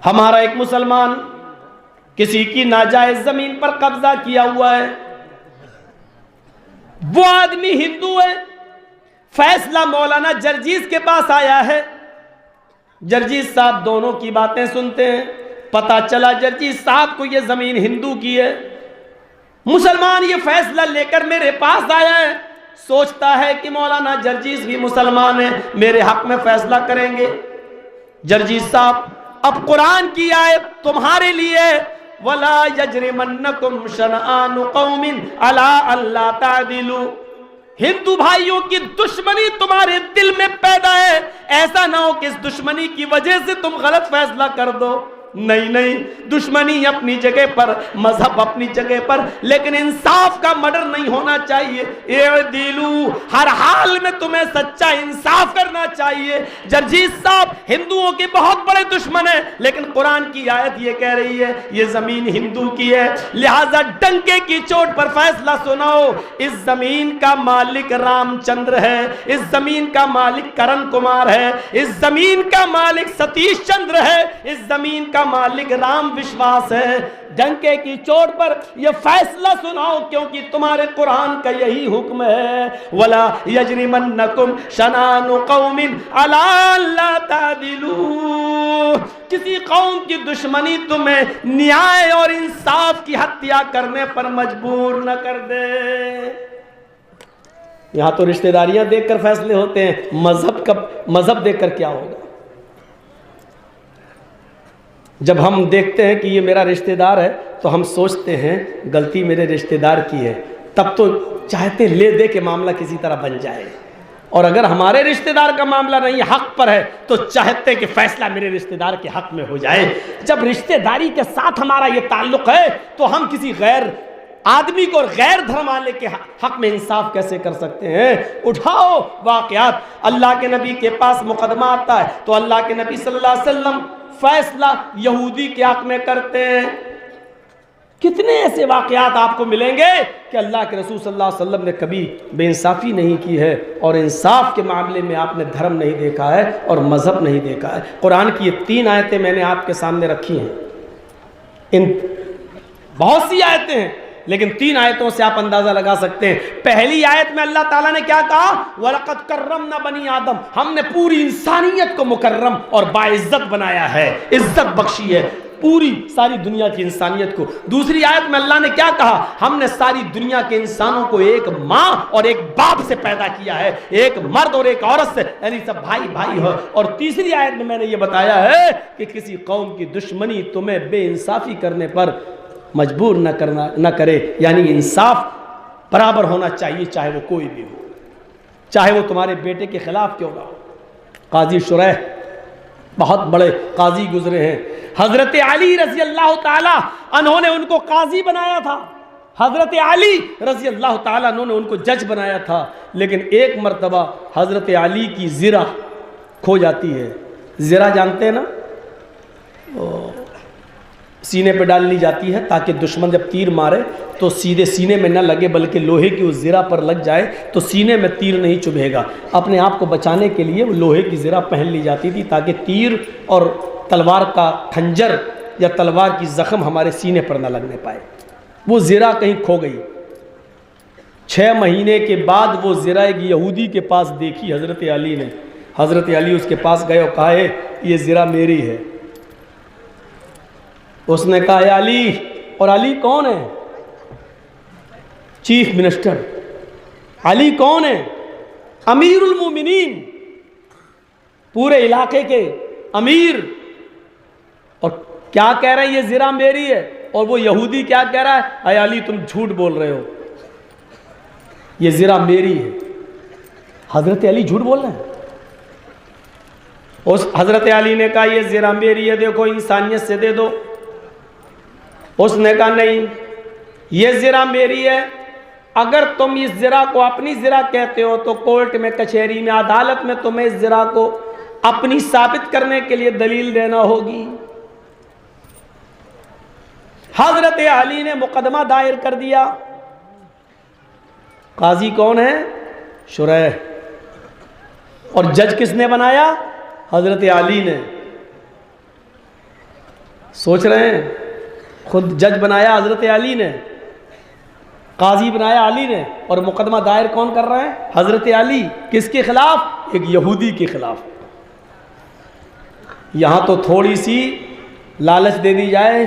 ہمارا ایک مسلمان کسی کی ناجائز زمین پر قبضہ کیا ہوا ہے، وہ آدمی ہندو ہے، فیصلہ مولانا جرجیز کے پاس آیا ہے، جرجیز صاحب دونوں کی باتیں سنتے ہیں، پتا چلا جرجیز صاحب کو یہ زمین ہندو کی ہے، مسلمان یہ فیصلہ لے کر میرے پاس آیا ہے، سوچتا ہے کہ مولانا جرجیز بھی مسلمان ہیں، میرے حق میں فیصلہ کریں گے۔ جرجیز صاحب اب قرآن کی آیت تمہارے لیے، وَلَا يَجْرِمَنَّكُمْ شَنَآنُ قَوْمٍ عَلَىٰ أَلَّا تَعْدِلُوا، ہندو بھائیوں کی دشمنی تمہارے دل میں پیدا ہے، ایسا نہ ہو کہ اس دشمنی کی وجہ سے تم غلط فیصلہ کر دو۔ نہیں، دشمنی اپنی جگہ پر، مذہب اپنی جگہ پر، لیکن انصاف کا مڈر نہیں ہونا چاہیے۔ اعدلوا، ہر حال میں تمہیں سچا انصاف کرنا چاہیے۔ جرجیز صاحب ہندوؤں کے بہت بڑے دشمن ہیں، لیکن قرآن کی آیت یہ کہہ رہی ہے یہ زمین ہندو کی ہے، لہٰذا ڈنکے کی چوٹ پر فیصلہ سناؤ۔ اس زمین کا مالک رام چندر ہے، اس زمین کا مالک کرن کمار ہے، اس زمین کا مالک ستیش چندر ہے، اس زمین کا مالک رام وشواس ہے۔ ڈنکے کی چوٹ پر یہ فیصلہ سناؤ، کیونکہ تمہارے قرآن کا یہی حکم ہے، وَلَا يَجْرِمَنَّكُمْ شَنَآنُ قَوْمٍ عَلَىٰ أَلَّا تَعْدِلُوا، کسی قوم کی دشمنی تمہیں نیائے اور انصاف کی ہتیا کرنے پر مجبور نہ کر دے۔ یہاں تو رشتہ داریاں دیکھ کر فیصلے ہوتے ہیں، مذہب دیکھ کر کیا ہوگا؟ جب ہم دیکھتے ہیں کہ یہ میرا رشتہ دار ہے تو ہم سوچتے ہیں غلطی میرے رشتہ دار کی ہے، تب تو چاہتے لے دے کے معاملہ کسی طرح بن جائے، اور اگر ہمارے رشتہ دار کا معاملہ نہیں حق پر ہے تو چاہتے کہ فیصلہ میرے رشتہ دار کے حق میں ہو جائے۔ جب رشتہ داری کے ساتھ ہمارا یہ تعلق ہے تو ہم کسی غیر آدمی کو اور غیر دھرم والے کے حق میں انصاف کیسے کر سکتے ہیں؟ اٹھاؤ واقعات۔ اللہ کے نبی کے پاس مقدمہ آتا ہے تو اللہ کے نبی صلی اللہ علیہ وسلم فیصلہ یہودی کے حق میں کرتے ہیں۔ کتنے ایسے واقعات آپ کو ملیں گے کہ اللہ کے رسول صلی اللہ علیہ وسلم نے کبھی بے انصافی نہیں کی ہے، اور انصاف کے معاملے میں آپ نے دھرم نہیں دیکھا ہے اور مذہب نہیں دیکھا ہے۔ قرآن کی یہ 3 آیتیں میں نے آپ کے سامنے رکھی ہیں، ان بہت سی آیتیں ہیں لیکن 3 آیتوں سے آپ اندازہ لگا سکتے ہیں۔ پہلی آیت میں اللہ تعالیٰ نے کیا کہا؟ وَلَقَدْ كَرَّمْنَا بَنِي آدم، ہم نے پوری انسانیت کو مکرم اور باعزت بنایا ہے، عزت بخشی ہے پوری ساری دنیا کی انسانیت کو۔ دوسری آیت میں اللہ نے کیا کہا؟ ہم نے ساری دنیا کے انسانوں کو ایک ماں اور ایک باپ سے پیدا کیا ہے، ایک مرد اور ایک عورت سے، یعنی سب بھائی بھائی ہو۔ اور تیسری آیت میں نے یہ بتایا ہے کہ کسی قوم کی دشمنی تمہیں بے انصافی کرنے پر مجبور نہ کرے، یعنی انصاف برابر ہونا چاہیے، چاہے وہ کوئی بھی ہو، چاہے وہ تمہارے بیٹے کے خلاف کیوں نہ ہو۔ قاضی شریح بہت بڑے قاضی گزرے ہیں، حضرت علی رضی اللہ تعالی عنہ نے ان کو قاضی بنایا تھا، حضرت علی رضی اللہ تعالیٰ عنہ نے ان کو جج بنایا تھا، لیکن ایک مرتبہ حضرت علی کی زرہ کھو جاتی ہے۔ زرہ جانتے ہیں نا، سینے پہ ڈال لی جاتی ہے تاکہ دشمن جب تیر مارے تو سیدھے سینے میں نہ لگے بلکہ لوہے کی اس زرہ پر لگ جائے تو سینے میں تیر نہیں چبھے گا۔ اپنے آپ کو بچانے کے لیے وہ لوہے کی زرہ پہن لی جاتی تھی تاکہ تیر اور تلوار کا کھنجر یا تلوار کی زخم ہمارے سینے پر نہ لگنے پائے۔ وہ زرہ کہیں کھو گئی، 6 مہینے کے بعد وہ زرہ ایک یہودی کے پاس دیکھی حضرت علی نے۔ حضرت علی اس کے پاس گئے اور کہا ہے یہ زرہ میری ہے۔ اس نے کہا اے علی، اور علی کون ہے؟ Chief minister. علی کون ہے؟ امیر المومنین، پورے علاقے کے امیر۔ اور کیا کہہ رہے ہیں یہ زرہ میری ہے، اور وہ یہودی کیا کہہ رہا ہے؟ اے علی تم جھوٹ بول رہے ہو، یہ زرہ میری ہے۔ حضرت علی جھوٹ بول رہے ہیں؟ اس حضرت علی نے کہا یہ زرہ میری ہے، دیکھو انسانیت سے دے دو۔ اس نے کہا نہیں، یہ زرہ میری ہے، اگر تم اس زرہ کو اپنی زرہ کہتے ہو تو کورٹ میں، کچہری میں، عدالت میں تمہیں اس زرہ کو اپنی ثابت کرنے کے لیے دلیل دینا ہوگی۔ حضرت علی نے مقدمہ دائر کر دیا۔ قاضی کون ہے؟ شریح۔ اور جج کس نے بنایا؟ حضرت علی نے۔ سوچ رہے ہیں؟ خود جج بنایا حضرت علی نے، قاضی بنایا علی نے، اور مقدمہ دائر کون کر رہا ہے؟ حضرت علی۔ کس کے خلاف؟ ایک یہودی کے خلاف۔ یہاں تو تھوڑی سی لالچ دے دی جائے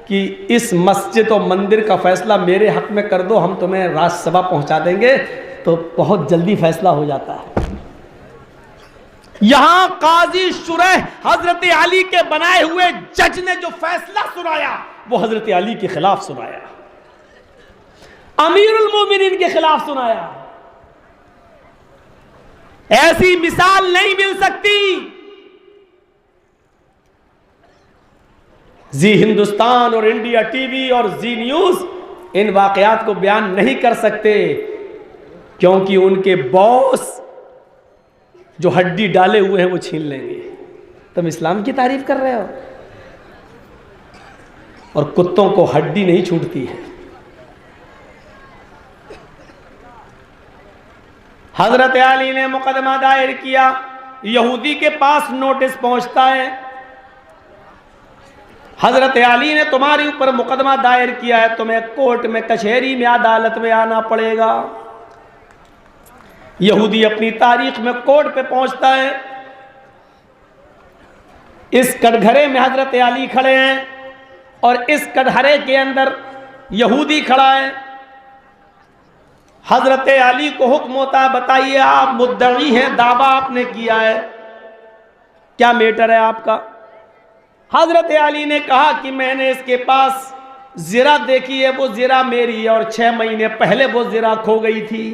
کہ اس مسجد و مندر کا فیصلہ میرے حق میں کر دو، ہم تمہیں راج سبھا پہنچا دیں گے، تو بہت جلدی فیصلہ ہو جاتا ہے۔ یہاں قاضی شریح حضرت علی کے بنائے ہوئے جج نے جو فیصلہ سنایا وہ حضرت علی کے خلاف سنایا، امیر المومنین کے خلاف سنایا۔ ایسی مثال نہیں مل سکتی۔ زی ہندوستان اور انڈیا ٹی وی اور زی نیوز ان واقعات کو بیان نہیں کر سکتے، کیونکہ ان کے باس جو ہڈی ڈالے ہوئے ہیں وہ چھین لیں گے۔ تم اسلام کی تعریف کر رہے ہو، اور کتوں کو ہڈی نہیں چھوٹتی ہے۔ حضرت علی نے مقدمہ دائر کیا، یہودی کے پاس نوٹس پہنچتا ہے، حضرت علی نے تمہارے اوپر مقدمہ دائر کیا ہے، تمہیں کورٹ میں، کچہری میں، عدالت میں آنا پڑے گا۔ یہودی اپنی تاریخ میں کورٹ پہ پہنچتا ہے، اس کٹگھرے میں حضرت علی کھڑے ہیں اور اس کٹگھرے کے اندر یہودی کھڑا ہے۔ حضرت علی کو حکم ہوتا ہے، بتائیے آپ مدعی ہیں، دعویٰ آپ نے کیا ہے، کیا میٹر ہے آپ کا؟ حضرت علی نے کہا کہ میں نے اس کے پاس زرہ دیکھی ہے، وہ زرہ میری ہے، اور 6 مہینے پہلے وہ زرہ کھو گئی تھی،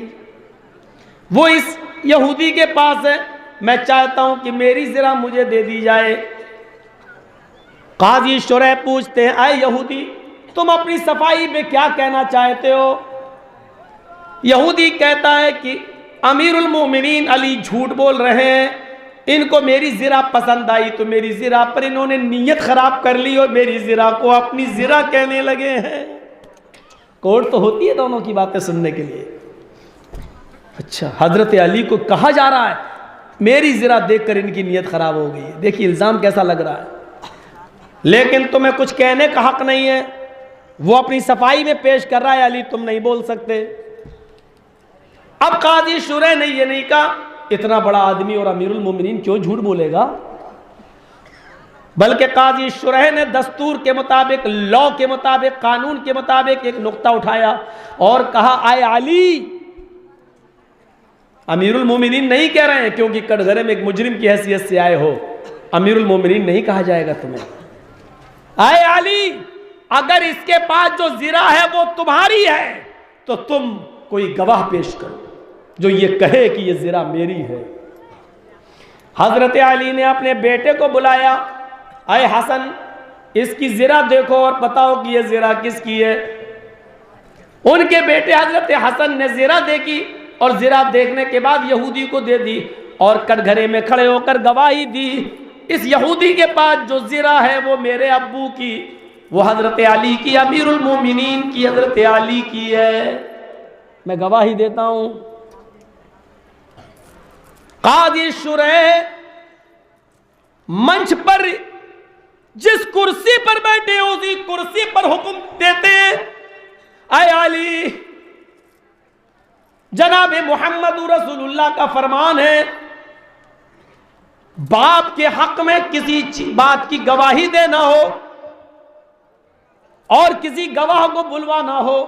وہ اس یہودی کے پاس ہے، میں چاہتا ہوں کہ میری زرہ مجھے دے دی جائے۔ قاضی شریح پوچھتے ہیں، اے یہودی تم اپنی صفائی پہ کیا کہنا چاہتے ہو؟ یہودی کہتا ہے کہ امیر المومنین علی جھوٹ بول رہے ہیں، ان کو میری زرہ پسند آئی تو میری زرہ پر انہوں نے نیت خراب کر لی اور میری زرہ کو اپنی زرہ کہنے لگے ہیں۔ کورٹ تو ہوتی ہے دونوں کی باتیں سننے کے لیے۔ اچھا، حضرت علی کو کہا جا رہا ہے میری زرہ دیکھ کر ان کی نیت خراب ہو گئی ہے۔ دیکھیے الزام کیسا لگ رہا ہے، لیکن تمہیں کچھ کہنے کا حق نہیں ہے۔ وہ اپنی صفائی میں پیش کر رہا ہے، علی تم نہیں بول سکتے۔ اب قاضی شریح نے یہ نہیں کہا اتنا بڑا آدمی اور امیر المومنین کیوں جھوٹ بولے گا، بلکہ قاضی شریح نے دستور کے مطابق، لاء کے مطابق، قانون کے مطابق ایک نقطہ اٹھایا اور کہا، اے علی، امیر المومنین نہیں کہہ رہے ہیں کیونکہ کٹگھرے میں ایک مجرم کی حیثیت سے آئے ہو، امیر المومنین نہیں کہا جائے گا تمہیں۔ اے علی، اگر اس کے پاس جو زرہ ہے وہ تمہاری ہے تو تم کوئی گواہ پیش کرو جو یہ کہے کہ یہ زرہ میری ہے۔ حضرت علی نے اپنے بیٹے کو بلایا، اے حسن اس کی زرہ دیکھو اور بتاؤ کہ یہ زرہ کس کی ہے۔ ان کے بیٹے حضرت حسن نے زرہ دیکھی اور زرہ دیکھنے کے بعد یہودی کو دے دی اور کٹگھرے میں کھڑے ہو کر گواہی دی، اس یہودی کے پاس جو زرہ ہے وہ میرے ابو کی، وہ حضرت علی کی، امیر المومنین کی، حضرت علی کی ہے، میں گواہی دیتا ہوں۔ قاضی شریح منچ پر جس کرسی پر بیٹھے اسی کرسی پر حکم دیتے ہیں، اے علی، جناب محمد رسول اللہ کا فرمان ہے باپ کے حق میں کسی بات کی گواہی دینا ہو اور کسی گواہ کو بلوانا ہو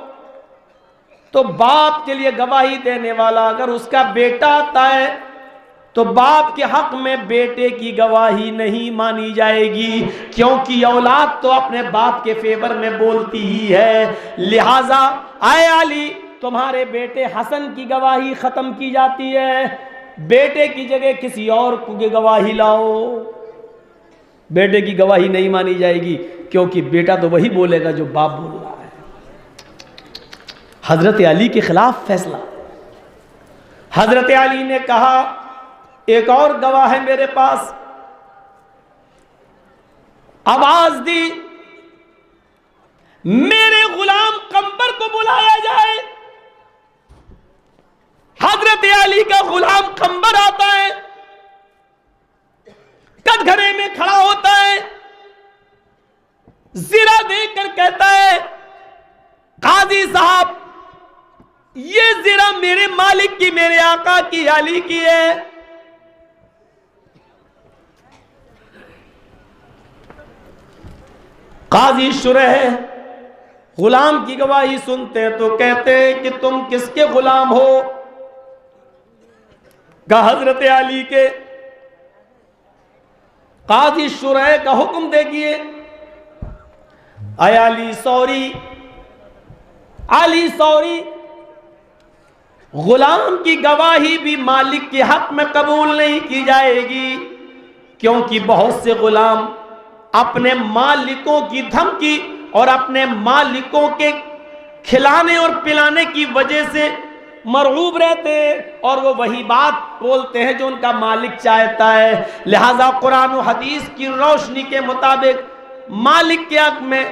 تو باپ کے لیے گواہی دینے والا اگر اس کا بیٹا آتا ہے تو باپ کے حق میں بیٹے کی گواہی نہیں مانی جائے گی، کیونکہ اولاد تو اپنے باپ کے فیور میں بولتی ہی ہے۔ لہٰذا اے علی، تمہارے بیٹے حسن کی گواہی ختم کی جاتی ہے، بیٹے کی جگہ کسی اور کی گواہی لاؤ۔ بیٹے کی گواہی نہیں مانی جائے گی کیونکہ بیٹا تو وہی بولے گا جو باپ بول رہا ہے۔ حضرت علی کے خلاف فیصلہ۔ حضرت علی نے کہا ایک اور گواہ ہے میرے پاس، آواز دی میرے غلام قمبر کو بلایا جائے۔ حضرت علی کا غلام قمبر آتا ہے، کٹگھرے میں کھڑا ہوتا ہے، زرہ دیکھ کر کہتا ہے قاضی صاحب یہ زرہ میرے مالک کی، میرے آقا کی، علی کی ہے۔ قاضی شریح غلام کی گواہی سنتے ہیں تو کہتے ہیں کہ تم کس کے غلام ہو؟ کہا حضرت علی کے۔ قاضی شریح کا حکم دیکھیے، اے علی سوری، علی سوری، غلام کی گواہی بھی مالک کے حق میں قبول نہیں کی جائے گی، کیونکہ بہت سے غلام اپنے مالکوں کی دھمکی اور اپنے مالکوں کے کھلانے اور پلانے کی وجہ سے مرعوب رہتے ہیں اور وہ وہی بات بولتے ہیں جو ان کا مالک چاہتا ہے۔ لہذا قرآن و حدیث کی روشنی کے مطابق مالک کے حق میں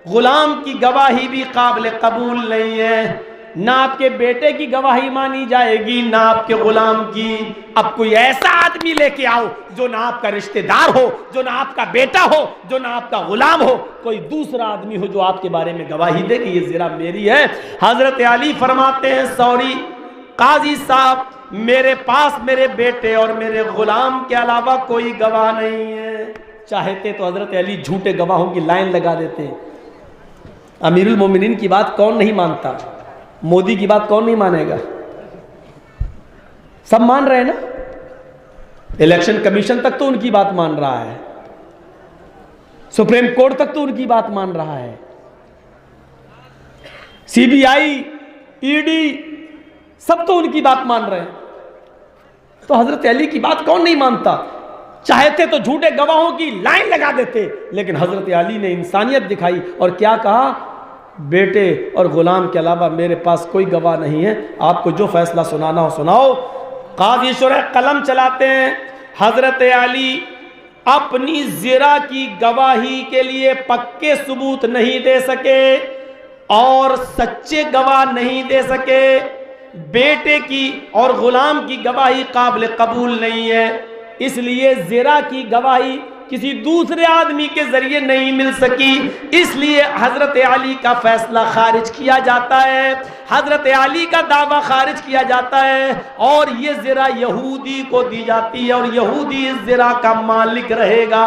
غلام کی گواہی بھی قابل قبول نہیں ہے، نہ آپ کے بیٹے کی گواہی مانی جائے گی، نہ آپ کے غلام کی۔ اب کوئی ایسا آدمی لے کے آؤ جو نہ آپ کا رشتہ دار ہو، جو نہ آپ کا بیٹا ہو، جو نہ آپ کا غلام ہو، کوئی دوسرا آدمی ہو جو آپ کے بارے میں گواہی دے کہ یہ زرہ میری ہے۔ حضرت علی فرماتے ہیں سوری قاضی صاحب، میرے پاس میرے بیٹے اور میرے غلام کے علاوہ کوئی گواہ نہیں ہے۔ چاہتے تو حضرت علی جھوٹے گواہوں کی لائن لگا دیتے۔ امیر المومنین کی بات کون نہیں مانتا؟ مودی کی بات کون نہیں مانے گا؟ سب مان رہے ہیں نا؟ الیکشن کمیشن تک تو ان کی بات مان رہا ہے، سپریم کورٹ تک تو ان کی بات مان رہا ہے، سی بی آئی، ای ڈی سب تو ان کی بات مان رہے ہیں۔ تو حضرت علی کی بات کون نہیں مانتا؟ چاہتے تو جھوٹے گواہوں کی لائن لگا دیتے، لیکن حضرت علی نے انسانیت دکھائی اور کیا کہا؟ بیٹے اور غلام کے علاوہ میرے پاس کوئی گواہ نہیں ہے، آپ کو جو فیصلہ سنانا ہو سناؤ۔ قاضی شریح قلم چلاتے ہیں، حضرت علی اپنی زرہ کی گواہی کے لیے پکے ثبوت نہیں دے سکے اور سچے گواہ نہیں دے سکے، بیٹے کی اور غلام کی گواہی قابل قبول نہیں ہے، اس لیے زرہ کی گواہی کسی دوسرے آدمی کے ذریعے نہیں مل سکی، اس لیے حضرت علی کا فیصلہ خارج کیا جاتا ہے، حضرت علی کا دعویٰ خارج کیا جاتا ہے اور یہ زرہ یہودی کو دی جاتی ہے اور یہودی اس زرہ کا مالک رہے گا۔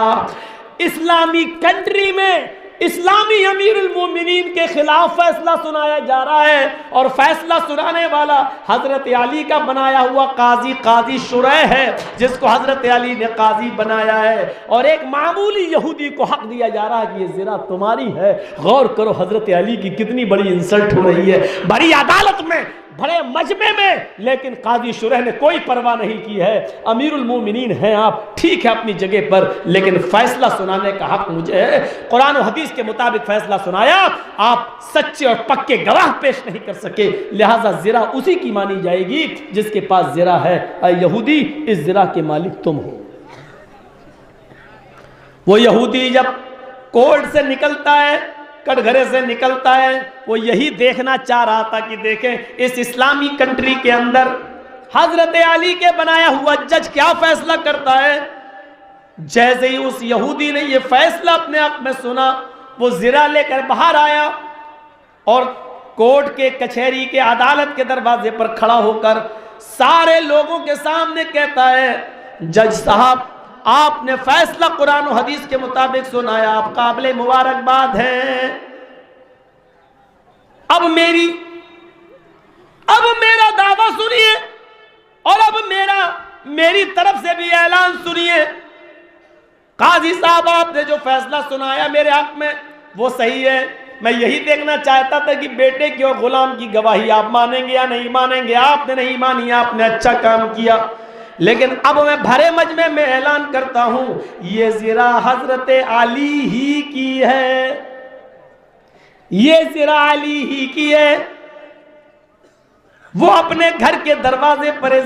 اسلامی کنٹری میں اسلامی امیر المومنین کے خلاف فیصلہ سنایا جا رہا ہے اور فیصلہ سنانے والا حضرت علی کا بنایا ہوا قاضی شریح ہے، جس کو حضرت علی نے قاضی بنایا ہے، اور ایک معمولی یہودی کو حق دیا جا رہا ہے کہ یہ زرہ تمہاری ہے۔ غور کرو حضرت علی کی کتنی بڑی انسلٹ ہو رہی ہے، بڑی عدالت میں، بڑے مجمع میں، لیکن قاضی شریح نے کوئی پرواہ نہیں کی ہے۔ امیر المومنین ہیں آپ، ٹھیک ہے اپنی جگہ پر، لیکن فیصلہ سنانے کا حق مجھے ہے۔ قرآن و حدیث کے مطابق فیصلہ سنایا، آپ سچے اور پکے گواہ پیش نہیں کر سکے، لہٰذا زرہ اسی کی مانی جائے گی جس کے پاس زرہ ہے۔ اے یہودی، اس زرہ کے مالک تم ہو۔ وہ یہودی جب کورٹ سے نکلتا ہے، کٹ گھرے سے نکلتا ہے، وہ یہی دیکھنا چاہ رہا تھا کہ دیکھیں اس اسلامی کنٹری کے اندر حضرت علی کے بنایا ہوا جج کیا فیصلہ کرتا ہے۔ جیسے ہی اس یہودی نے یہ فیصلہ اپنے حق میں سنا، وہ زرہ لے کر باہر آیا اور کورٹ کے کچہری کے عدالت کے دروازے پر کھڑا ہو کر سارے لوگوں کے سامنے کہتا ہے، جج صاحب آپ نے فیصلہ قرآن و حدیث کے مطابق سنایا، آپ قابل مبارکباد ہیں۔ اب میرا دعویٰ سنیے اور اب میری طرف سے بھی اعلان سنیے۔ قاضی صاحب آپ نے جو فیصلہ سنایا میرے حق میں وہ صحیح ہے، میں یہی دیکھنا چاہتا تھا کہ بیٹے کی اور غلام کی گواہی آپ مانیں گے یا نہیں مانیں گے۔ آپ نے نہیں مانی، آپ نے اچھا کام کیا، لیکن اب میں بھرے مجمع میں اعلان کرتا ہوں یہ زرہ حضرت علی ہی کی ہے، یہ زرہ علی ہی کی ہے۔ وہ اپنے گھر کے دروازے پر اس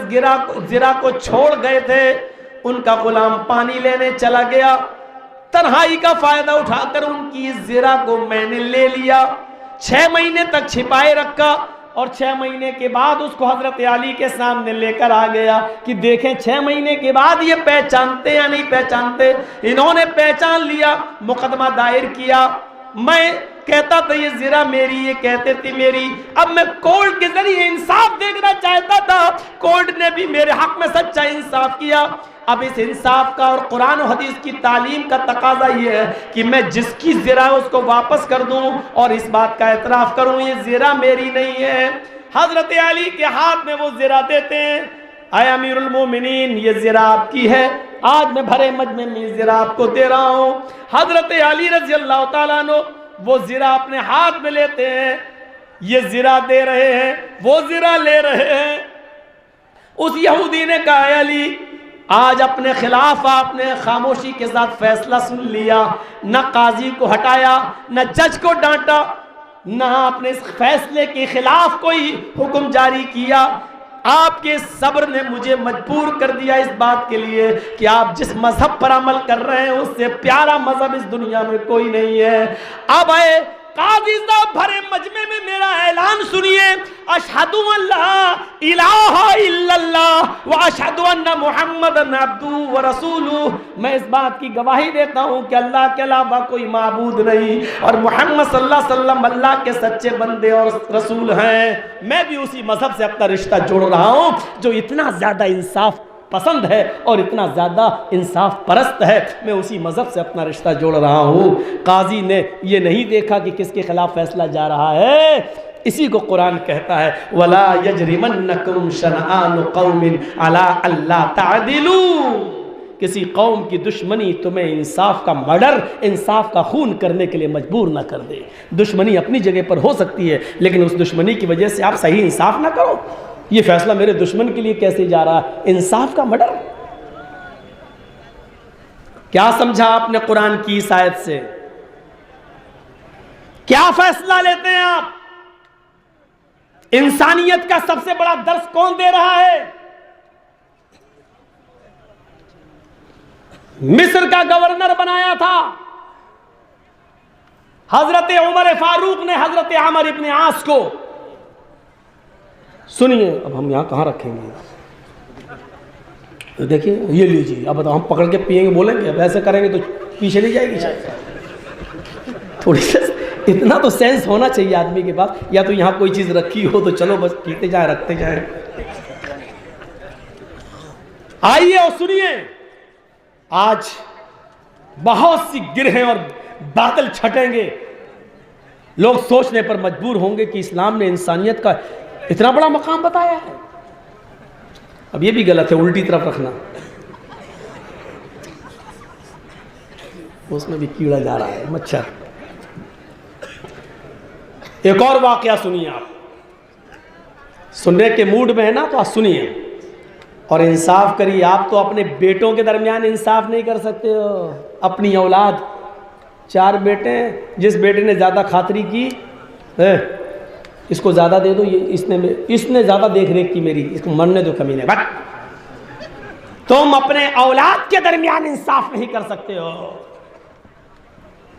زرہ کو چھوڑ گئے تھے، ان کا غلام پانی لینے چلا گیا، تنہائی کا فائدہ اٹھا کر ان کی اس زرہ کو میں نے لے لیا، 6 مہینے تک چھپائے رکھا، اور 6 مہینے کے بعد اس کو حضرت علی کے سامنے لے کر آ گیا کہ دیکھیں 6 مہینے کے بعد یہ پہچانتے یا نہیں پہچانتے. انہوں نے پہچان لیا, مقدمہ دائر کیا. میں کہتا تھا یہ زرہ میری, یہ کہتے تھے میری. اب میں کورٹ کے ذریعے انصاف دیکھنا چاہتا تھا. کورٹ نے بھی میرے حق میں سچا انصاف کیا. اب اس انصاف کا اور قرآن و حدیث کی تعلیم کا تقاضا یہ ہے کہ میں جس کی زرہ اس کو واپس کر دوں اور اس بات کا اعتراف کروں یہ زرہ میری نہیں ہے. حضرت علی کے ہاتھ میں وہ زرہ دیتے ہیں. اے امیر المومنین, یہ زرہ آپ کی ہے, آج میں بھرے مجمع میں زرہ آپ کو دے رہا ہوں. حضرت علی رضی اللہ تعالیٰ عنہ وہ زرہ اپنے ہاتھ میں لیتے ہیں, یہ زرہ دے رہے ہیں, وہ زرہ لے رہے ہیں. اس یہودی نے کہا اے علی, آج اپنے خلاف آپ نے خاموشی کے ساتھ فیصلہ سن لیا, نہ قاضی کو ہٹایا, نہ جج کو ڈانٹا, نہ اپنے اس فیصلے کے خلاف کوئی حکم جاری کیا. آپ کے صبر نے مجھے مجبور کر دیا اس بات کے لیے کہ آپ جس مذہب پر عمل کر رہے ہیں اس سے پیارا مذہب اس دنیا میں کوئی نہیں ہے. اب آئے قاضی صاحب بھرے مجمع میں میرا اعلان سنیے, اشہدو ان لا الہ الا اللہ و اشہدو ان محمد عبدہ و رسولہ. میں اس بات کی گواہی دیتا ہوں کہ اللہ کے علاوہ کوئی معبود نہیں اور محمد صلی اللہ علیہ وسلم اللہ کے سچے بندے اور رسول ہیں. میں بھی اسی مذہب سے اپنا رشتہ جوڑ رہا ہوں جو اتنا زیادہ انصاف پسند ہے اور اتنا زیادہ انصاف پرست ہے. میں اسی مذہب سے اپنا رشتہ جوڑ رہا ہوں. قاضی نے یہ نہیں دیکھا کہ کس کے خلاف فیصلہ جا رہا ہے. اسی کو قرآن کہتا ہے وَلَا يَجْرِمَنَّكُمْ شَنَآنُ قَوْمٍ عَلَىٰ أَلَّا تَعْدِلُوا. کسی قوم کی دشمنی تمہیں انصاف کا مرڈر, انصاف کا خون کرنے کے لیے مجبور نہ کر دے. دشمنی اپنی جگہ پر ہو سکتی ہے لیکن اس دشمنی کی وجہ سے آپ صحیح انصاف نہ کرو. یہ فیصلہ میرے دشمن کے لیے کیسے جا رہا ہے, انصاف کا مرڈر. کیا سمجھا آپ نے قرآن کی اس آیت سے؟ کیا فیصلہ لیتے ہیں آپ؟ انسانیت کا سب سے بڑا درس کون دے رہا ہے؟ مصر کا گورنر بنایا تھا حضرت عمر فاروق نے حضرت عمر ابن عاص کو. سنیے, اب ہم یہاں کہاں رکھیں گے؟ دیکھیے یہ لیجیے, اب ہم پکڑ کے پیئیں گے بولیں گے, اب ایسے کریں گے تو پیچھے نہیں جائے گی شاید. تھوڑی سی اتنا تو سینس ہونا چاہیے آدمی کے پاس. یا تو یہاں کوئی چیز رکھی ہو تو چلو بس پیتے جائیں, رکھتے جائیں. آئیے اور سنیے, آج بہت سی گرہیں اور بادل چھٹیں گے. لوگ سوچنے پر مجبور ہوں گے کہ اسلام نے انسانیت کا اتنا بڑا مقام بتایا ہے. اب یہ بھی غلط ہے, الٹی طرف رکھنا. اس میں بھی کیڑا جا رہا ہے, مچھر. ایک اور واقعہ سنیے آپ, سننے کے موڈ میں ہے نا تو آپ سنیے اور انصاف کریے. آپ تو اپنے بیٹوں کے درمیان انصاف نہیں کر سکتے ہو. اپنی اولاد, 4 بیٹے ہیں, جس بیٹے نے زیادہ خاطری کی اس کو زیادہ دے دو, اس نے زیادہ دیکھ ریکھ کی میری, اس کو مرنے دو کمینے. بٹ تم اپنے اولاد کے درمیان انصاف نہیں کر سکتے ہو.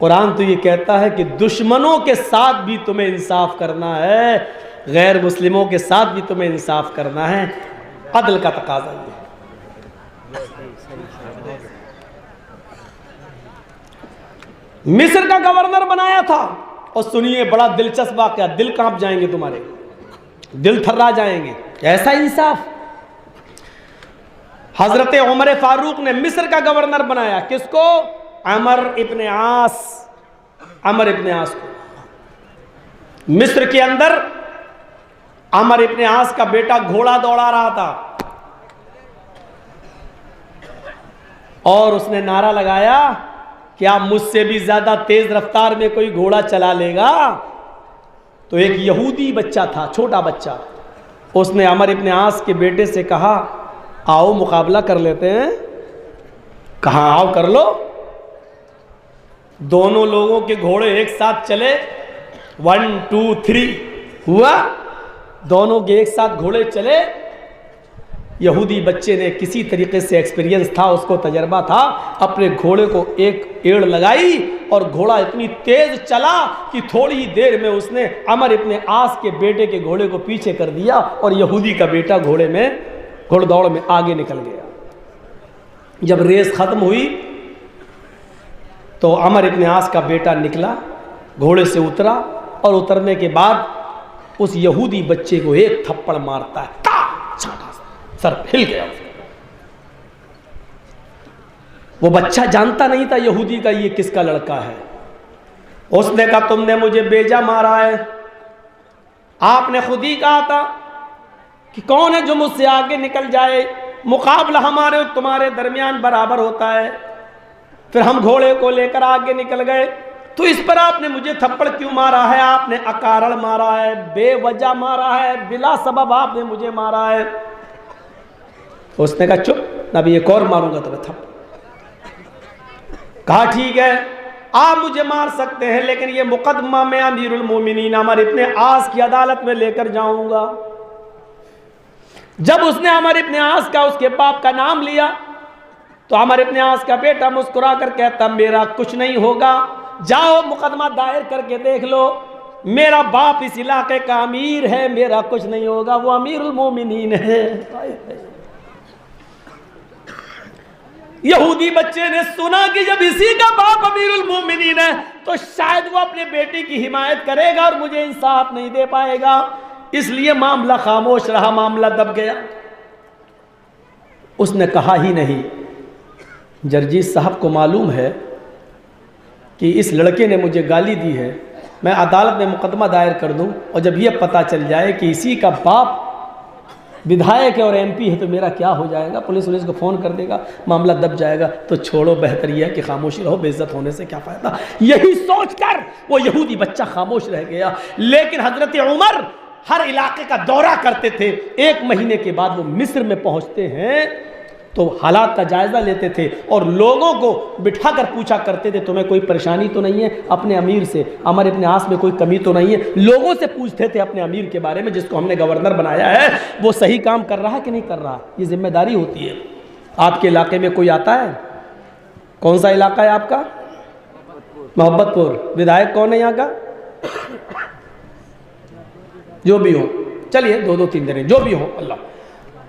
قرآن تو یہ کہتا ہے کہ دشمنوں کے ساتھ بھی تمہیں انصاف کرنا ہے, غیر مسلموں کے ساتھ بھی تمہیں انصاف کرنا ہے. عدل کا تقاضا یہ ہے. مصر کا گورنر بنایا تھا. اور سنیے بڑا دلچسپ واقعہ, دل کانپ جائیں گے تمہارے, دل تھرا جائیں گے. ایسا انصاف. حضرت عمر فاروق نے مصر کا گورنر بنایا. کس کو؟ عمر ابن عاص. عمر ابن عاص کو. مصر کے اندر عمر ابن عاص کا بیٹا گھوڑا دوڑا رہا تھا اور اس نے نعرہ لگایا کیا مجھ سے بھی زیادہ تیز رفتار میں کوئی گھوڑا چلا لے گا؟ تو ایک یہودی بچہ تھا, چھوٹا بچہ. اس نے عمر ابن عاص کے بیٹے سے کہا آؤ مقابلہ کر لیتے ہیں. کہا آؤ کر لو. دونوں لوگوں کے گھوڑے ایک ساتھ چلے. 1 2 3 ہوا. دونوں کے ایک ساتھ گھوڑے چلے. یہودی بچے نے کسی طریقے سے ایکسپیرینس تھا, اس کو تجربہ تھا, اپنے گھوڑے کو ایک ایڑ لگائی اور گھوڑا اتنی تیز چلا کہ تھوڑی ہی دیر میں اس نے عمر ابن عاص کے بیٹے کے گھوڑے کو پیچھے کر دیا اور یہودی کا بیٹا گھوڑ دوڑ میں آگے نکل گیا۔ جب ریس ختم ہوئی تو عمر ابن عاص کا بیٹا نکلا، گھوڑے سے اترا اور اترنے کے بعد اس یہودی بچے کو ایک تھپڑ مارتا ہے، سر ہل گیا۔ وہ بچہ جانتا نہیں تھا یہودی کا یہ کس کا لڑکا ہے۔ اس نے کہا تم نے مجھے بیجا مارا ہے، آپ نے خود ہی کہا تھا کہ کون ہے جو مجھ سے آگے نکل جائے، مقابلہ ہمارے اور تمہارے درمیان برابر ہوتا ہے۔ پھر ہم گھوڑے کو لے کر آگے نکل گئے، تو اس پر آپ نے مجھے تھپڑ کیوں مارا ہے؟ آپ نے اکارڑ مارا ہے، بے وجہ مارا ہے، بلا سبب آپ نے مجھے مارا ہے۔ اس نے کہا چپ، ابھی ایک اور ماروں گا تمہیں تھپڑ۔ کہا ٹھیک ہے آپ مجھے مار سکتے ہیں، لیکن یہ مقدمہ میں امیر المومنین عمر ابن عاص کی عدالت میں لے کر جاؤں گا۔ جب اس نے عمر ابن عاص کا اس کے باپ کا نام لیا تو عمر ابن عاص کا بیٹا مسکرا کر کہتا میرا کچھ نہیں ہوگا، جاؤ مقدمہ دائر کر کے دیکھ لو، میرا باپ اس علاقے کا امیر ہے، میرا کچھ نہیں ہوگا، وہ امیر المومنین ہے۔ یہودی بچے نے سنا کہ جب اسی کا باپ امیر المومنین ہے تو شاید وہ اپنے بیٹے کی حمایت کرے گا اور مجھے انصاف نہیں دے پائے گا، اس لیے معاملہ خاموش رہا، معاملہ دب گیا۔ اس نے کہا ہی نہیں جرجیت صاحب کو معلوم ہے کہ اس لڑکے نے مجھے گالی دی ہے، میں عدالت میں مقدمہ دائر کر دوں اور جب یہ پتہ چل جائے کہ اسی کا باپ بدھائک ہے اور ایم پی ہے تو میرا کیا ہو جائے گا، پولیس کو فون کر دے گا، معاملہ دب جائے گا، تو چھوڑو بہتر یہ ہے کہ خاموشی رہو، بے عزت ہونے سے کیا فائدہ۔ یہی سوچ کر وہ یہودی بچہ خاموش رہ گیا۔ لیکن حضرت عمر ہر علاقے کا دورہ کرتے تھے، 1 مہینے کے بعد وہ مصر میں پہنچتے ہیں تو حالات کا جائزہ لیتے تھے اور لوگوں کو بٹھا کر پوچھا کرتے تھے تمہیں کوئی پریشانی تو نہیں ہے، اپنے امیر سے، عمر ابن عاص میں کوئی کمی تو نہیں ہے، لوگوں سے پوچھتے تھے اپنے امیر کے بارے میں جس کو ہم نے گورنر بنایا ہے، وہ صحیح کام کر رہا ہے کہ نہیں کر رہا۔ یہ ذمہ داری ہوتی ہے۔ آپ کے علاقے میں کوئی آتا ہے؟ کون سا علاقہ ہے آپ کا؟ محبت پور۔ ودھائک کون ہے یہاں کا؟ جو بھی ہو، چلیے 2-3 دن جو بھی ہو، اللہ۔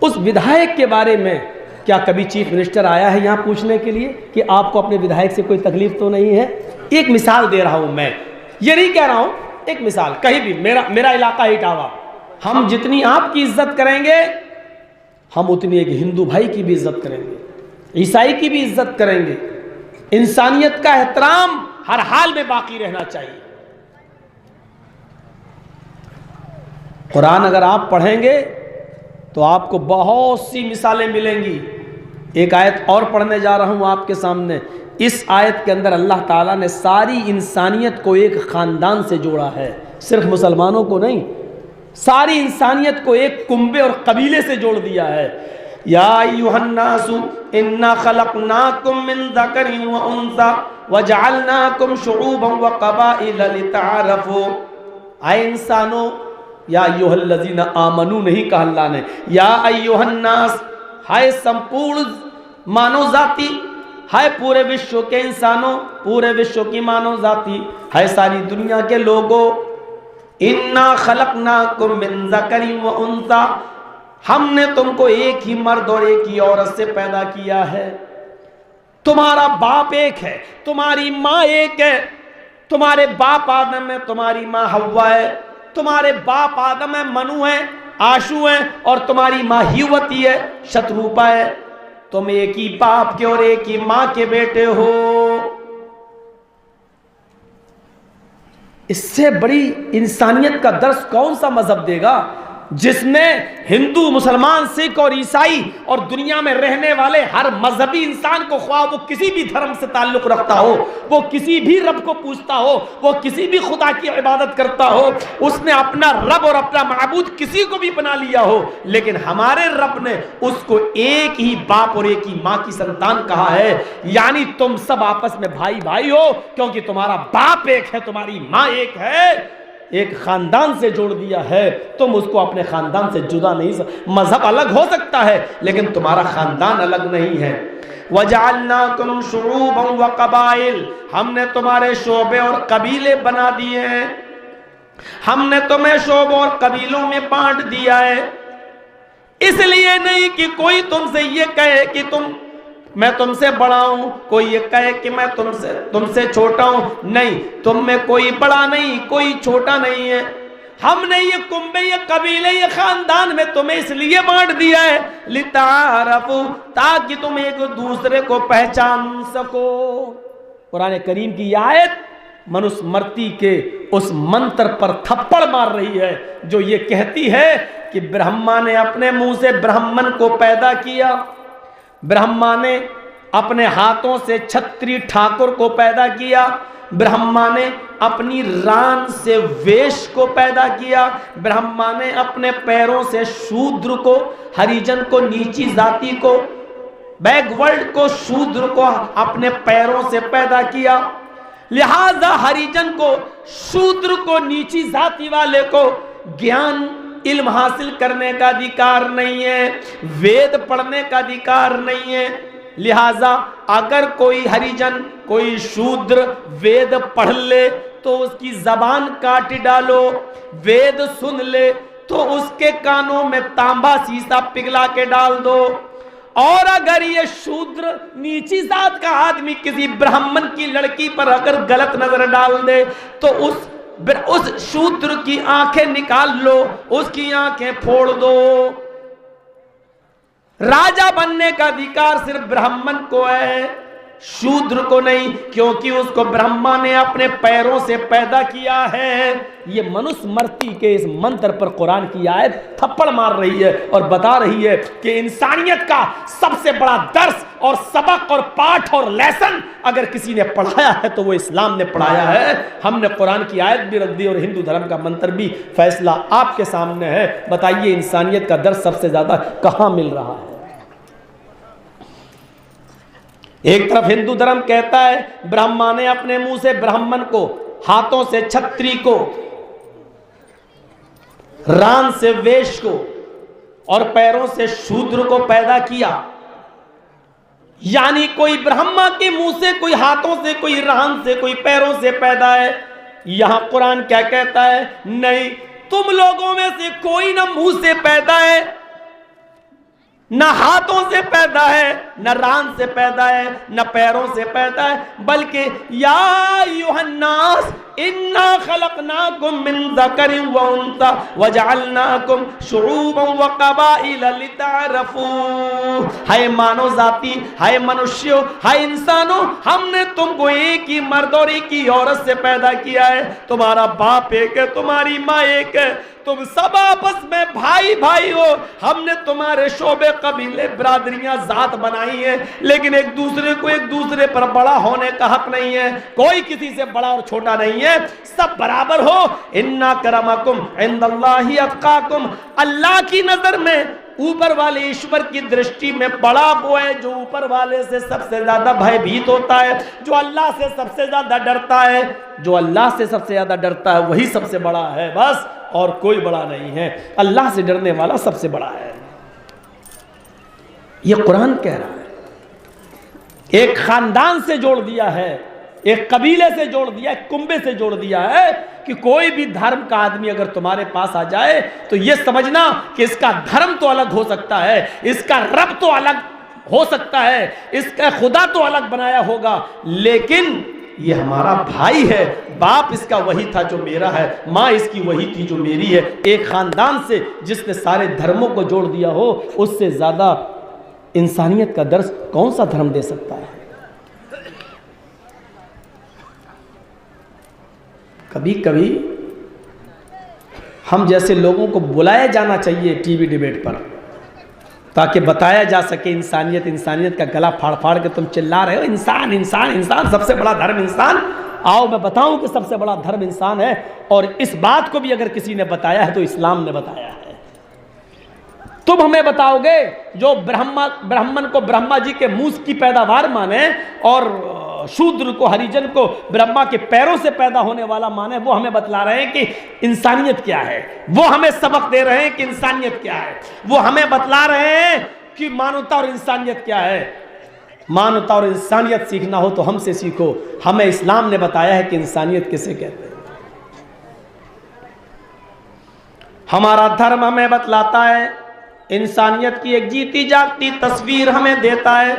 اس ودھائک کے بارے میں کیا کبھی چیف منسٹر آیا ہے یہاں پوچھنے کے لیے کہ آپ کو اپنے ودھائک سے کوئی تکلیف تو نہیں ہے؟ ایک مثال دے رہا ہوں میں، یہ نہیں کہہ رہا ہوں، ایک مثال، کہیں بھی میرا علاقہ اٹاوا، ہم جتنی آپ کی عزت کریں گے ہم اتنی ایک ہندو بھائی کی بھی عزت کریں گے، عیسائی کی بھی عزت کریں گے۔ انسانیت کا احترام ہر حال میں باقی رہنا چاہیے۔ قرآن اگر آپ پڑھیں گے تو آپ کو بہت سی مثالیں ملیں گی۔ ایک آیت اور پڑھنے جا رہا ہوں آپ کے سامنے۔ اس آیت کے اندر اللہ تعالیٰ نے ساری انسانیت کو ایک خاندان سے جوڑا ہے، صرف مسلمانوں کو نہیں، ساری انسانیت کو ایک کنبے اور قبیلے سے جوڑ دیا ہے۔ یا ایھا الناس انا خلقناکم من ذکر و انثی وجعلناکم شعوبا وقبائل لتعارفوا۔ اے انسانوں، یا ایھا الذین آمنو نہیں کہا اللہ نے، یا ایھا الناس، ہائے سمپورن مانو ذاتی، ہائے پورے وشو کے انسانوں، پورے وشو کی مانو ذاتی، ہائے ساری دنیا کے لوگوں، انا خلقناکم من ذکر و انثی، ہم نے تم کو ایک ہی مرد اور ایک ہی عورت سے پیدا کیا ہے۔ تمہارا باپ ایک ہے، تمہاری ماں ایک ہے، تمہارے باپ آدم ہے، تمہاری ماں حوا ہے، تمہارے باپ آدم ہے، منو ہے، آشو ہے، اور تمہاری ماں ہیوتی ہے، شتروپا ہے، تم ایک ہی باپ کے اور ایک ہی ماں کے بیٹے ہو۔ اس سے بڑی انسانیت کا درس کون سا مذہب دے گا جس میں ہندو، مسلمان، سکھ اور عیسائی اور دنیا میں رہنے والے ہر مذہبی انسان کو، خواہ وہ کسی بھی دھرم سے تعلق رکھتا ہو، وہ کسی بھی رب کو پوجتا ہو، وہ کسی بھی خدا کی عبادت کرتا ہو، اس نے اپنا رب اور اپنا معبود کسی کو بھی بنا لیا ہو، لیکن ہمارے رب نے اس کو ایک ہی باپ اور ایک ہی ماں کی سنتان کہا ہے۔ یعنی تم سب آپس میں بھائی بھائی ہو، کیونکہ تمہارا باپ ایک ہے، تمہاری ماں ایک ہے، ایک خاندان سے جوڑ دیا ہے۔ تم اس کو اپنے خاندان سے جدا نہیں، مذہب الگ ہو سکتا ہے لیکن تمہارا خاندان الگ نہیں ہے۔ وَجَعَلْنَاكُمْ شُعُوبًا وَقَبَائِلَ، ہم نے تمہارے شعبے اور قبیلے بنا دیے ہیں، ہم نے تمہیں شعبوں اور قبیلوں میں بانٹ دیا ہے، اس لیے نہیں کہ کوئی تم سے یہ کہے کہ میں تم سے بڑا ہوں، کوئی یہ کہے کہ میں تم سے چھوٹا ہوں، نہیں، تم میں کوئی بڑا نہیں، کوئی چھوٹا نہیں ہے، ہم نے یہ کنبے، یہ قبیلے، یہ خاندان میں تمہیں اس لیے بانٹ دیا ہے لِتَعَارَفُوا، تاکہ تم ایک دوسرے کو پہچان سکو۔ قرآن کریم کی یہ آیت منس مرتی کے اس منتر پر تھپڑ مار رہی ہے جو یہ کہتی ہے کہ برہما نے اپنے منہ سے برہمن کو پیدا کیا، برہما نے اپنے ہاتھوں سے چھتری ٹھاکر کو پیدا کیا، برہما نے اپنی ران سے ویش کو پیدا کیا، برہما نے اپنے پیروں سے شودر کو، ہریجن کو، نیچی ذاتی کو، بیک ورلڈ کو، شودر کو اپنے پیروں سے پیدا کیا، لہذا ہریجن کو، شودر کو، نیچی ذاتی والے کو گیان علم حاصل کرنے کا ادھیکار نہیں ہے، وید پڑھنے کا ادھیکار نہیں ہے، لہٰذا اگر کوئی ہریجن، کوئی شودر وید پڑھ لے تو اس کی زبان کاٹ ڈالو، وید سن لے تو اس کے کانوں میں تانبا سیسا پگھلا کے ڈال دو، اور اگر یہ شودر نیچی ذات کا آدمی کسی برہمن کی لڑکی پر اگر غلط نظر ڈال دے تو اس شودر کی آنکھیں نکال لو، اس کی آنکھیں پھوڑ دو۔ راجہ بننے کا ادھیکار صرف برہمن کو ہے، شودر کو نہیں، کیونکہ اس کو برہما نے اپنے پیروں سے پیدا کیا ہے۔ یہ منس مرتی کے اس منتر پر قرآن کی آیت تھپڑ مار رہی ہے اور بتا رہی ہے کہ انسانیت کا سب سے بڑا درس اور سبق اور پاٹھ اور لیسن اگر کسی نے پڑھایا ہے تو وہ اسلام نے پڑھایا ہے۔ ہم نے قرآن کی آیت بھی رکھ دی اور ہندو دھرم کا منتر بھی، فیصلہ آپ کے سامنے ہے، بتائیے انسانیت کا درس سب سے زیادہ کہاں مل رہا ہے؟ ایک طرف ہندو دھرم کہتا ہے برہما نے اپنے منہ سے برہمن کو، ہاتھوں سے چھتری کو، ران سے ویش کو اور پیروں سے شودر کو پیدا کیا، یعنی کوئی برہما کے منہ سے، کوئی ہاتھوں سے، کوئی ران سے، کوئی پیروں سے پیدا ہے۔ یہاں قرآن کیا کہتا ہے؟ نہیں، تم لوگوں میں سے کوئی نہ منہ سے پیدا ہے، نہ ہاتھوں سے پیدا ہے، نہ ران سے پیدا ہے، نہ پیروں سے پیدا ہے، بلکہ یا ایھا الناس انا خلقناکم من ذکر و انثی وجعلناکم شعوبا وقبائل لتعارفوا۔ ہے مانو ذاتی، ہے منشیو، ہے انسانوں، ہم نے تم کو ایک ہی مرد اور ایک ہی عورت سے پیدا کیا ہے، تمہارا باپ ایک ہے، تمہاری ماں ایک ہے، تم سب آپس میں بھائی بھائی ہو، ہم نے تمہارے شعبے قبیلے برادریاں ذات بنائی ہیں، لیکن ایک دوسرے کو ایک دوسرے پر بڑا ہونے کا حق نہیں ہے، کوئی کسی سے بڑا اور چھوٹا نہیں ہے، سب برابر ہو۔ ان کرمکم عند اللہ اتقاکم، اللہ کی نظر میں اوپر والے ایشور کی درشٹی میں بڑا وہ ہے جو اوپر والے سے سب سے زیادہ بھے بھیت ہوتا ہے، جو اللہ سے سب سے زیادہ ڈرتا ہے، جو اللہ سے سب سے زیادہ ڈرتا ہے وہی سب سے بڑا ہے، بس اور کوئی بڑا نہیں ہے، اللہ سے ڈرنے والا سب سے بڑا ہے۔ یہ قرآن کہہ رہا ہے، ایک خاندان سے جوڑ دیا ہے، ایک قبیلے سے جوڑ دیا ہے، کنبے سے جوڑ دیا ہے کہ کوئی بھی دھرم کا آدمی اگر تمہارے پاس آ جائے تو یہ سمجھنا کہ اس کا دھرم تو الگ ہو سکتا ہے، اس کا رب تو الگ ہو سکتا ہے، اس کا خدا تو الگ بنایا ہوگا، لیکن یہ ہمارا بھائی ہے، باپ اس کا وہی تھا جو میرا ہے، ماں اس کی وہی تھی جو میری ہے۔ ایک خاندان سے جس نے سارے دھرموں کو جوڑ دیا ہو، اس سے زیادہ انسانیت کا درس کون سا دھرم دے سکتا ہے؟ کبھی کبھی ہم جیسے لوگوں کو بلایا جانا چاہیے ٹی وی ڈیبیٹ پر، تاکہ بتایا جا سکے انسانیت، انسانیت کا گلا پھاڑ پھاڑ کے تم چلا رہے ہو انسان انسان انسان، سب سے بڑا دھرم انسان۔ آؤ میں بتاؤں کہ سب سے بڑا دھرم انسان ہے، اور اس بات کو بھی اگر کسی نے بتایا ہے تو اسلام نے بتایا ہے۔ تم ہمیں بتاؤ گے جو برہمن کو برہما جی کے منہ کی پیداوار مانے اور شودر کو، ہریجن کو برہما کے پیروں سے پیدا ہونے والا مانے، وہ ہمیں بتلا رہے ہیں کہ انسانیت کیا ہے، وہ ہمیں سبق دے رہے ہیں کہ انسانیت کیا ہے، وہ ہمیں بتلا رہے ہیں کہ مانوتا اور انسانیت کیا ہے۔ مانوتا اور انسانیت سیکھنا ہو تو ہم سے سیکھو. ہمیں اسلام نے بتایا ہے کہ انسانیت کسے کہتے ہیں. ہمارا دھرم ہمیں بتلاتا ہے, انسانیت کی ایک جیتی جاگتی تصویر ہمیں دیتا ہے.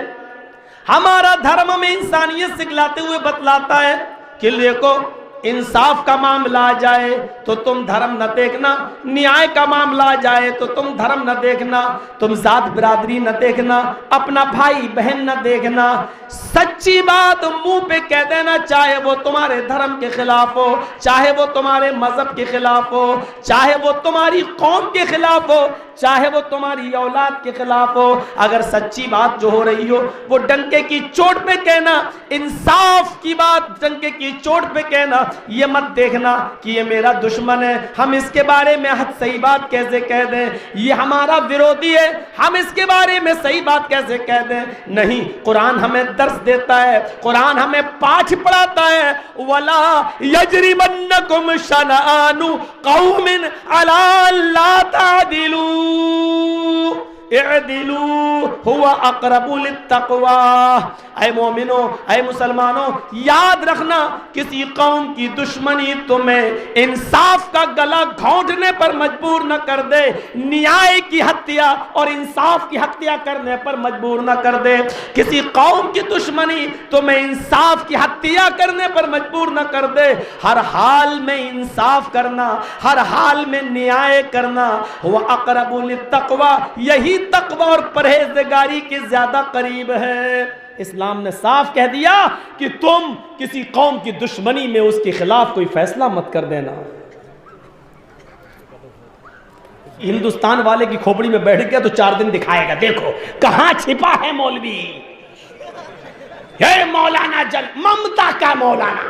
ہمارا دھرم ہمیں انسانیت سکھلاتے ہوئے بتلاتا ہے کہ دیکھو انصاف کا معاملہ آ جائے تو تم دھرم نہ دیکھنا, نیائے کا معاملہ آ جائے تو تم دھرم نہ دیکھنا, تم ذات برادری نہ دیکھنا, اپنا بھائی بہن نہ دیکھنا. سچی بات منہ پہ کہہ دینا, چاہے وہ تمہارے دھرم کے خلاف ہو, چاہے وہ تمہارے مذہب کے خلاف ہو, چاہے وہ تمہاری قوم کے خلاف ہو, چاہے وہ تمہاری اولاد کے خلاف ہو. اگر سچی بات جو ہو رہی ہو وہ ڈنکے کی چوٹ پہ کہنا, انصاف کی بات ڈنکے کی چوٹ پہ کہنا. یہ مت دیکھنا کہ یہ میرا دشمن ہے, ہم اس کے بارے میں حد صحیح بات کیسے کہہ دیں, یہ ہمارا ورودھی ہے, ہم اس کے بارے میں صحیح بات کیسے کہہ دیں. نہیں, قرآن ہمیں درس دیتا ہے, قرآن ہمیں پاٹھ پڑھاتا ہے. وَلَا يَجْرِمَنَّكُمْ شَنَآنُ قَوْمٍ عَلَىٰ أَلَّا تَعْدِلُوا اعدلوا هو اقرب للتقوی. اے مومنوں, اے مسلمانوں, یاد رکھنا کسی قوم کی دشمنی تمہیں انصاف کا گلا گھونٹنے پر مجبور نہ کر دے, نیائے کی ہتیا اور انصاف کی ہتیا کرنے پر مجبور نہ کر دے. کسی قوم کی دشمنی تمہیں انصاف کی ہتیا کرنے پر مجبور نہ کر دے. ہر حال میں انصاف کرنا, ہر حال میں نیائے کرنا, وہ اقرب للتقوی, یہی تقوی اور پرہیزگاری کے زیادہ قریب ہے. اسلام نے صاف کہہ دیا کہ تم کسی قوم کی دشمنی میں اس کے خلاف کوئی فیصلہ مت کر دینا. ہندوستان والے کی کھوپڑی میں بیٹھ گیا تو 4 دن دکھائے گا, دیکھو کہاں چھپا ہے مولوی, یہ مولانا ممتا کا مولانا,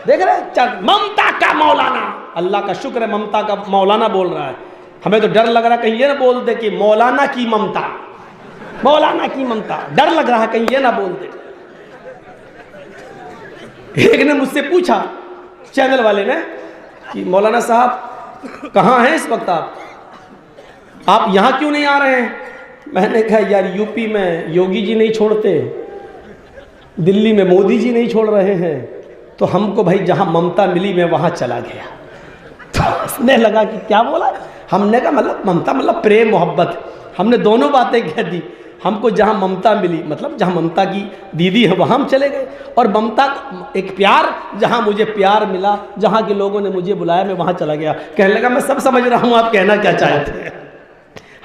دیکھ رہے ممتا کا مولانا. اللہ کا شکر ہے ممتا کا مولانا بول رہا ہے. ہمیں تو ڈر لگ رہا ہے کہیں یہ نہ بول دے کہ مولانا کی ممتا, مولانا کی ممتا, ڈر لگ رہا ہے کہیں یہ نہ بول دے. ایک نے مجھ سے پوچھا چینل والے نے کہ مولانا صاحب کہاں ہیں اس وقت آپ یہاں کیوں نہیں آ رہے ہیں؟ میں نے کہا یار یو پی میں یوگی جی نہیں چھوڑتے, دلی میں مودی جی نہیں چھوڑ رہے ہیں, تو ہم کو بھائی جہاں ممتا ملی میں وہاں چلا گیا. تو اس نے لگا کہ کیا بولا, ہم نے کہا مطلب ممتا مطلب پریم محبت, ہم نے دونوں باتیں کہہ دی. ہم کو جہاں ممتا ملی مطلب جہاں ممتا کی دیدی ہے وہاں ہم چلے گئے, اور ممتا ایک پیار, جہاں مجھے پیار ملا, جہاں کے لوگوں نے مجھے بلایا میں وہاں چلا گیا. کہنے لگا میں سب سمجھ رہا ہوں آپ کہنا کیا چاہتے ہیں.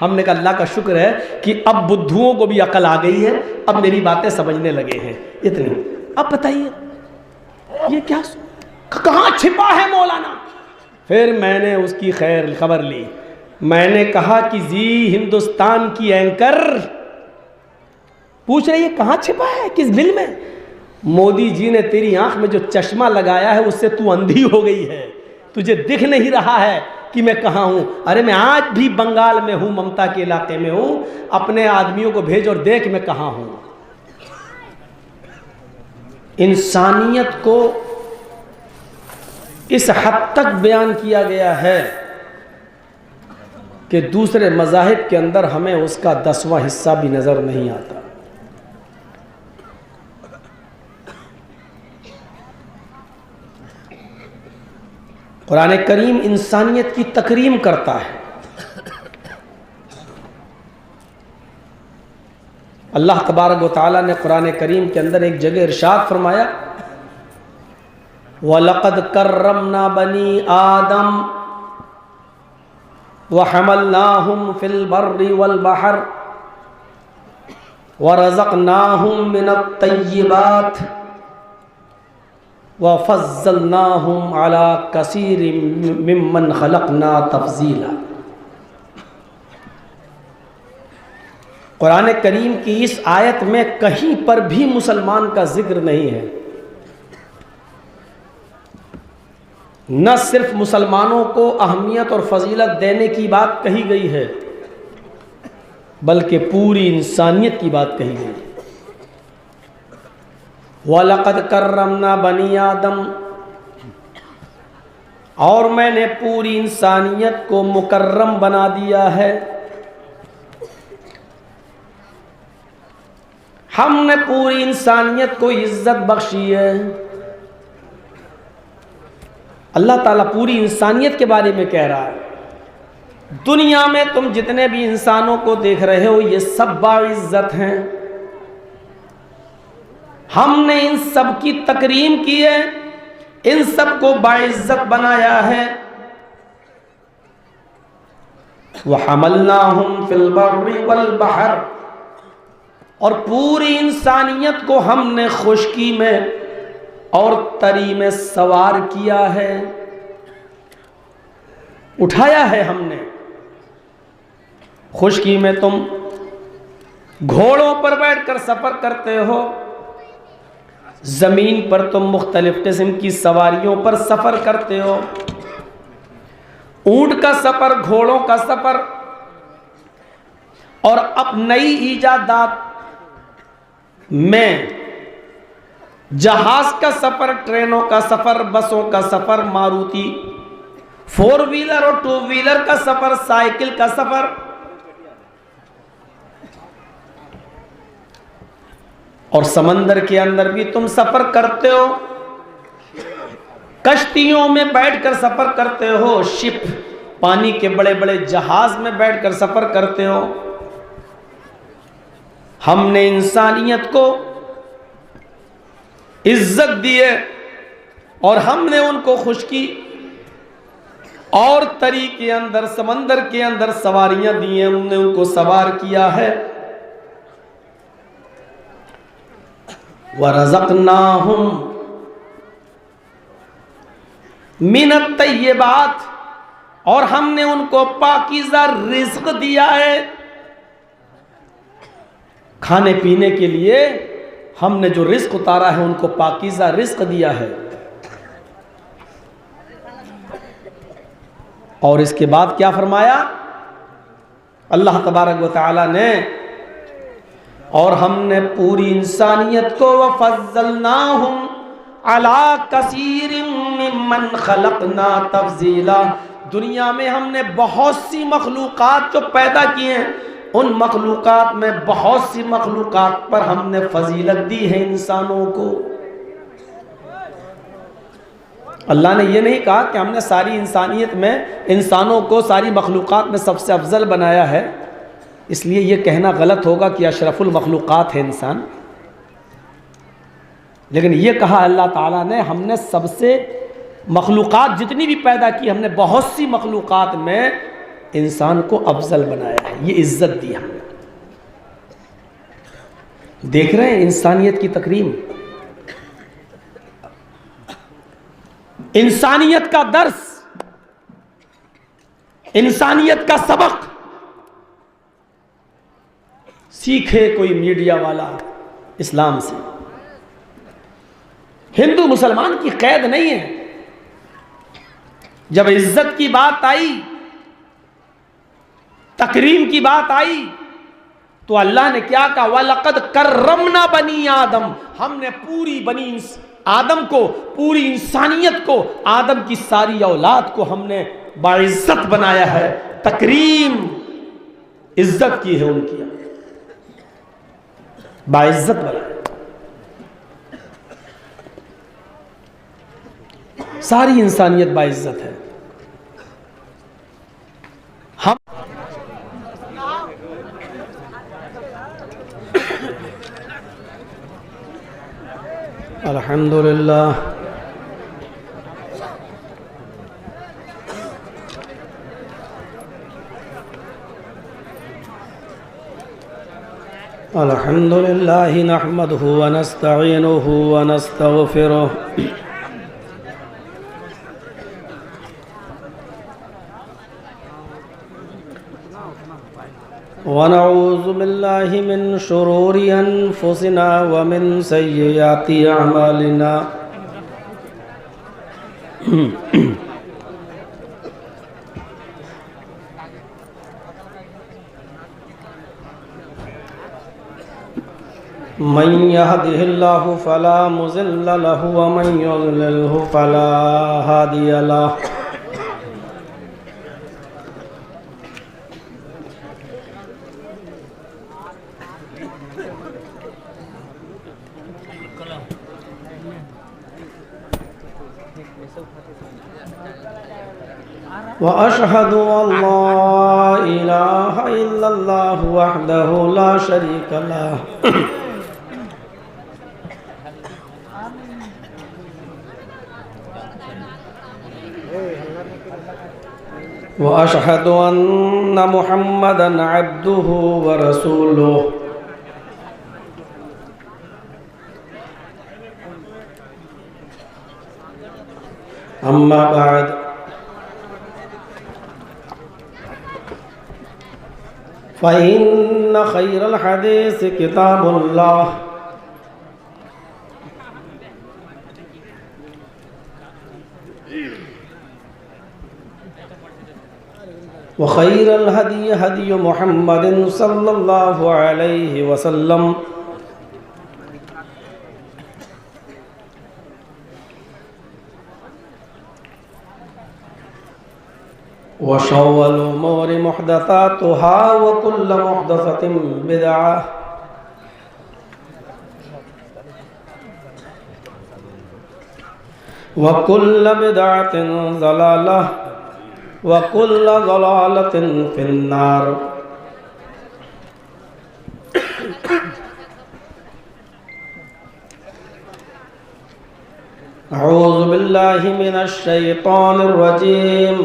ہم نے کہا اللہ کا شکر ہے کہ اب بدھوؤں کو بھی عقل آ گئی ہے, اب میری باتیں سمجھنے لگے ہیں. اتنی. اب بتائیے یہ کیا کہاں چھپا ہے مولانا. پھر میں نے اس کی خیر خبر لی. میں نے کہا کہ جی ہندوستان کی اینکر پوچھ رہی ہے کہاں چھپا ہے, کس بل میں. مودی جی نے تیری آنکھ میں جو چشمہ لگایا ہے اس سے تو اندھی ہو گئی ہے, تجھے دکھ نہیں رہا ہے کہ میں کہاں ہوں. ارے میں آج بھی بنگال میں ہوں, ممتا کے علاقے میں ہوں, اپنے آدمیوں کو بھیج اور دیکھ میں کہاں ہوں. انسانیت کو اس حد تک بیان کیا گیا ہے کہ دوسرے مذاہب کے اندر ہمیں اس کا 10واں حصہ بھی نظر نہیں آتا. قرآن کریم انسانیت کی تکریم کرتا ہے. اللہ تبارک و تعالیٰ نے قرآن کریم کے اندر ایک جگہ ارشاد فرمایا وَلَقَدْ كَرَّمْنَا بَنِي آدَمَ وَحَمَلْنَاهُمْ فِي الْبَرِّ وَالْبَحْرِ وَرَزَقْنَاهُمْ مِنَ الطَّيِّبَاتِ وَفَضَّلْنَاهُمْ عَلَى كَثِيرٍ مِّمَّنْ خَلَقْنَا تَفْضِيلًا. قرآن کریم کی اس آیت میں کہیں پر بھی مسلمان کا ذکر نہیں ہے. نہ صرف مسلمانوں کو اہمیت اور فضیلت دینے کی بات کہی گئی ہے بلکہ پوری انسانیت کی بات کہی گئی ہے. وَلَقَدْ كَرَّمْنَا بَنِي آدَمَ, اور میں نے پوری انسانیت کو مکرم بنا دیا ہے. ہم نے پوری انسانیت کو عزت بخشی ہے. اللہ تعالیٰ پوری انسانیت کے بارے میں کہہ رہا ہے دنیا میں تم جتنے بھی انسانوں کو دیکھ رہے ہو یہ سب باعزت ہیں. ہم نے ان سب کی تکریم کی ہے, ان سب کو باعزت بنایا ہے. وَحَمَلْنَاهُمْ فِي الْبَرِّ وَالْبَحْرِ, اور پوری انسانیت کو ہم نے خشکی میں اور تری میں سوار کیا ہے, اٹھایا ہے ہم نے. خشکی میں تم گھوڑوں پر بیٹھ کر سفر کرتے ہو, زمین پر تم مختلف قسم کی سواریوں پر سفر کرتے ہو, اونٹ کا سفر, گھوڑوں کا سفر, اور اب نئی ایجادات میں جہاز کا سفر, ٹرینوں کا سفر, بسوں کا سفر, ماروتی 4 ویلر اور 2 ویلر کا سفر, سائیکل کا سفر, اور سمندر کے اندر بھی تم سفر کرتے ہو, کشتیوں میں بیٹھ کر سفر کرتے ہو, شپ پانی کے بڑے بڑے جہاز میں بیٹھ کر سفر کرتے ہو. ہم نے انسانیت کو عزت دی ہے اور ہم نے ان کو خشکی اور تری کے اندر, سمندر کے اندر سواریاں دی ہیں, ہم نے ان کو سوار کیا ہے. وَرَزَقْنَاهُمْ مِنَ الطَّيِّبَاتِ, اور ہم نے ان کو پاکیزہ رزق دیا ہے. کھانے پینے کے لیے ہم نے جو رزق اتارا ہے ان کو پاکیزہ رزق دیا ہے. اور اس کے بعد کیا فرمایا اللہ تبارک و تعالی نے, اور ہم نے پوری انسانیت کو وَفَضَّلْنَاهُمْ عَلَىٰ كَثِيرٍ مِّمَّنْ خَلَقْنَا تَفْضِيلًا, دنیا میں ہم نے بہت سی مخلوقات جو پیدا کی ہیں, ان مخلوقات میں بہت سی مخلوقات پر ہم نے فضیلت دی ہے انسانوں کو. اللہ نے یہ نہیں کہا کہ ہم نے ساری انسانیت میں انسانوں کو ساری مخلوقات میں سب سے افضل بنایا ہے, اس لیے یہ کہنا غلط ہوگا کہ اشرف المخلوقات ہے انسان. لیکن یہ کہا اللہ تعالیٰ نے ہم نے سب سے مخلوقات جتنی بھی پیدا کی, ہم نے بہت سی مخلوقات میں انسان کو افضل بنایا ہے, یہ عزت دی ہم نے. دیکھ رہے ہیں انسانیت کی تکریم, انسانیت کا درس, انسانیت کا سبق سیکھے کوئی میڈیا والا اسلام سے. ہندو مسلمان کی قید نہیں ہے. جب عزت کی بات آئی, تکریم کی بات آئی, تو اللہ نے کیا کہا وَلَقَدْ كَرَّمْنَا بَنِي آدم, ہم نے پوری بنی آدم کو, پوری انسانیت کو, آدم کی ساری اولاد کو ہم نے باعزت بنایا ہے. تکریم, عزت کی ہے ان کی, باعزت بنایا. ساری انسانیت باعزت ہے. ہم الحمدللہ الحمدللہ نحمدہ ونستعینہ ونستغفرہ ونعوذ باللہ من شرور انفسنا ومن سیئات اعمالنا من يهده الله فلا مضل له ومن يضلل فلا هادي له. وأشهد أن لا إله إلا الله وحده لا شريك له وأشهد أن محمدًا عبده ورسوله أما بعد فإن خير الحديث كتاب الله وخير الهدي هدي محمد صلى الله عليه وسلم وشر الأمور محدثاتها وكل محدثة بدعة وكل بدعة ضلالة وكل ضلالة في النار. أعوذ بالله من الشيطان الرجيم.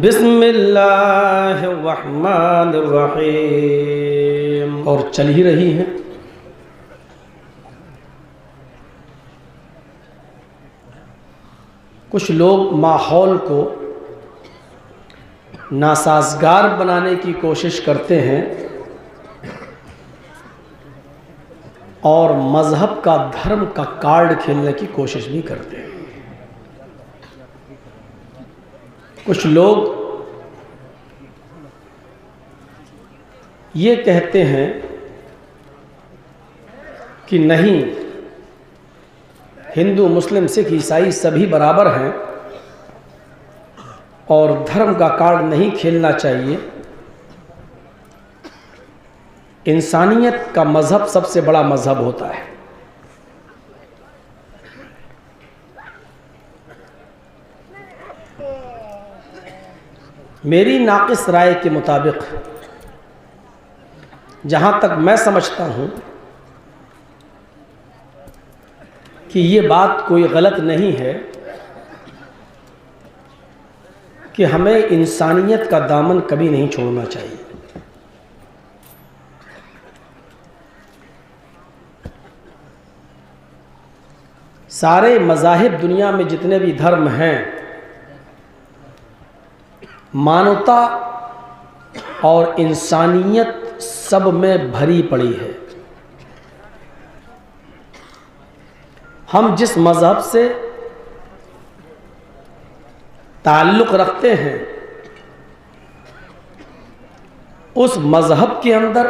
بسم اللہ الرحمن الرحیم. اور چل ہی رہی ہے. کچھ لوگ ماحول کو ناسازگار بنانے کی کوشش کرتے ہیں اور مذہب کا دھرم کا کارڈ کھیلنے کی کوشش بھی کرتے ہیں. کچھ لوگ یہ کہتے ہیں کہ نہیں، ہندو مسلم سکھ عیسائی سبھی برابر ہیں اور دھرم کا کارڈ نہیں کھیلنا چاہیے. انسانیت کا مذہب سب سے بڑا مذہب ہوتا ہے. میری ناقص رائے کے مطابق جہاں تک میں سمجھتا ہوں کہ یہ بات کوئی غلط نہیں ہے کہ ہمیں انسانیت کا دامن کبھی نہیں چھوڑنا چاہیے. سارے مذاہب دنیا میں جتنے بھی دھرم ہیں، مانوتا اور انسانیت سب میں بھری پڑی ہے. ہم جس مذہب سے تعلق رکھتے ہیں اس مذہب کے اندر